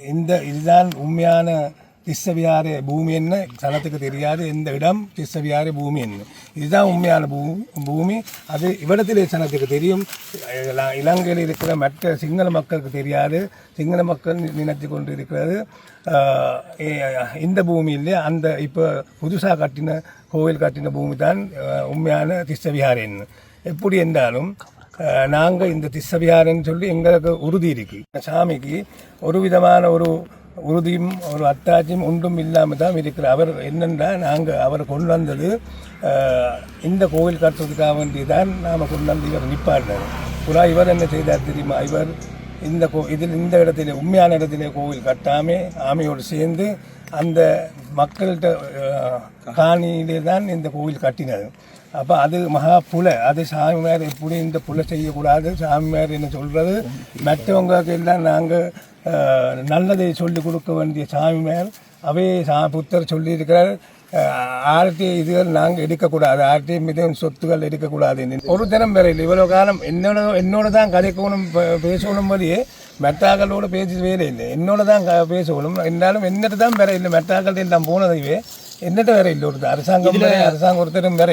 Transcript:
இதுதான் உண்மையான திஸ்ஸவியார பூமி என்ன சனத்துக்கு தெரியாது. இந்த இடம் திஸ்ஸவியார பூமி என்ன, இதுதான் உண்மையான பூமி. அது இவ்விடத்திலே சனத்துக்கு தெரியும். இலங்கையில் இருக்கிற மற்ற சிங்கள மக்களுக்கு தெரியாது. சிங்கள மக்கள் நினைத்து கொண்டு இருக்கிறது இந்த பூமியிலே அந்த இப்போ புதுசாக கட்டின கோவில் கட்டின பூமி தான் உண்மையான திஸ்ஸவியார என்ன. எப்படி என்றாலும் நாங்கள் இந்த திஸ்ஸவியாரன்னு சொல்லி எங்களுக்கு உறுதி இருக்கு. சாமிக்கு ஒரு விதமான ஒரு உறுதியும் ஒரு அத்தாட்சியும் ஒன்றும் இல்லாமல் தான் இருக்கிறார். அவர் என்னென்னா நாங்கள் அவர் கொண்டு வந்தது இந்த கோவில் கட்டுறதுக்காக வேண்டி தான் நாம் கொண்டு வந்து இவர் நிற்பாடினார். புறா இவர் என்ன செய்தார் தெரியுமா? இவர் இந்த இடத்துல உண்மையான இடத்துல கோவில் கட்டாமல் ஆமையோடு சேர்ந்து அந்த மக்கள்கிட்ட காணியிலே தான் இந்த கோவில் கட்டினார். அப்போ அது மகா புலை. அது சாமியார் எப்படி இந்த புலை செய்யக்கூடாது. சாமியார் என்ன சொல்கிறது, மற்றவங்களுக்கு எல்லாம் நாங்கள் நல்லதை சொல்லிக் கொடுக்க வேண்டிய சாமியார் அவே புத்தர் சொல்லியிருக்கிறார். ஆர்டி இதுகள் நாங்கள் எடுக்கக்கூடாது, ஆர்டி மிதம் சொத்துக்கள் எடுக்கக்கூடாது. ஒரு தினம் வேற இல்லை. இவ்வளோ காலம் என்னோட தான் கதைக்கணும் பேசணும் போதே மெட்டாக்களோடு பேசி வேற இல்லை. என்னோட தான் பேசணும் என்றாலும் என்னட்டு தான் வேற இல்லை. மெட்டாக்கள் எல்லாம் போனதைவே என்னட்டு வேற இல்லை. ஒரு அரசாங்கம் ஒருத்தரும் வேற